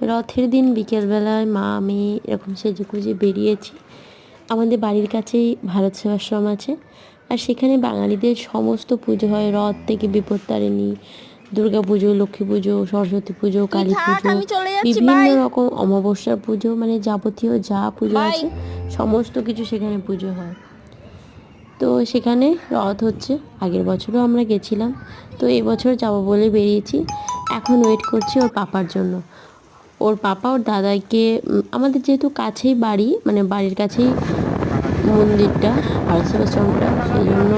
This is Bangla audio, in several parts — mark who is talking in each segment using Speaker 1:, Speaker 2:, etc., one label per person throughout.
Speaker 1: রথের দিন বিকেলবেলায় মা আমি এরকম সেজেগুজে বেরিয়েছি। আমাদের বাড়ির কাছেই ভারত সেবাশ্রম আছে, আর সেখানে বাঙালিদের সমস্ত পুজো হয়। রথ থেকে বিপত্তারিণী, দুর্গা পুজো, লক্ষ্মী পুজো, সরস্বতী পুজো, কালী পুজো, বিভিন্ন রকম অমাবস্যার পুজো, মানে যাবতীয় যা পুজো আছে সমস্ত কিছু সেখানে পুজো হয়। তো সেখানে রথ হচ্ছে, আগের বছরও আমরা গেছিলাম, তো এবছর যাবো বলে বেরিয়েছি। এখন ওয়েট করছি ওর পাপার জন্য। ওর পাপা ওর দাদাকে, আমাদের যেহেতু কাছেই বাড়ি, মানে বাড়ির কাছেই মন্দিরটা, ভারত সেবাশ্রমটা, সেই জন্য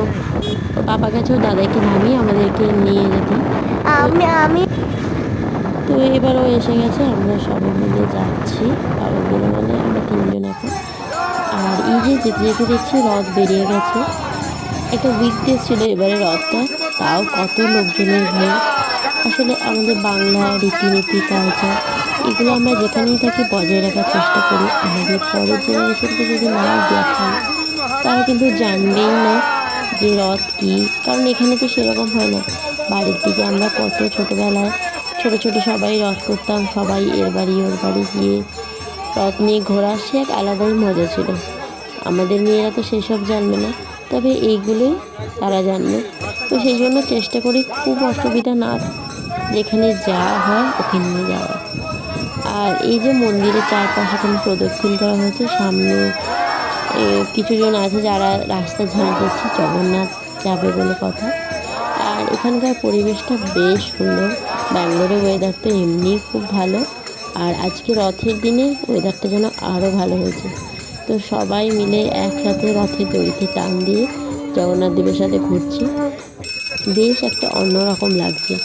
Speaker 1: ওর পাপা গেছে ওর দাদাকে নামিয়ে আমাদেরকে নিয়ে যেতে। আমি তো এবারও এসে গেছে, আমরা সবাই মিলে যাচ্ছি। সবাই মিলে মানে আমরা তিনজন এখন। আর এই যে যেতে যেতে দেখছি রথ বেরিয়ে গেছে। একটা উইকডেজ ছিল এবারে রথটা, তাও কত লোকজনের ভিড়। আসলে আমাদের বাংলা রীতিনীতি, কালচার, এগুলো আমরা যেখানেই থাকি বজায় রাখার চেষ্টা করি। আমাদের পরের জেনারেশনকে যদি না দেখাই, তারা কিন্তু জানবেই না যে রথ কী। কারণ এখানে তো সেরকম হয় না। বাড়ির দিকে আমরা কত ছোটোবেলায় ছোটো ছোটো সবাই রথ করতাম, সবাই এর বাড়ি ওর বাড়ি গিয়ে রথ নিয়ে ঘোরা, সে এক আলাদাই মজা ছিল। আমাদের মেয়েরা তো সেসব জানবে না, তবে এইগুলোই তারা জানবে। তো সেই জন্য চেষ্টা করি খুব অসুবিধা না, যেখানে যা হয় ওকে নিয়ে যাওয়া। আর এই যে মন্দিরের চারপাশে এখানে প্রদক্ষিণ করা হয়েছে, সামনে কিছুজন আছে যারা রাস্তা ঝাঁট দিচ্ছে, জগন্নাথ যাবে বলে কথা। আর এখানকার পরিবেশটা বেশ সুন্দর। ব্যাঙ্গালোরের ওয়েদার তো এমনিই খুব ভালো, আর আজকে রথের দিনে ওয়েদারটা যেন আরও ভালো হয়েছে। তো সবাই মিলে একসাথে রথের দড়িতে টান দিয়ে জগন্নাথ দেবের সাথে ঘুরছি, বেশ একটা অন্যরকম লাগছে।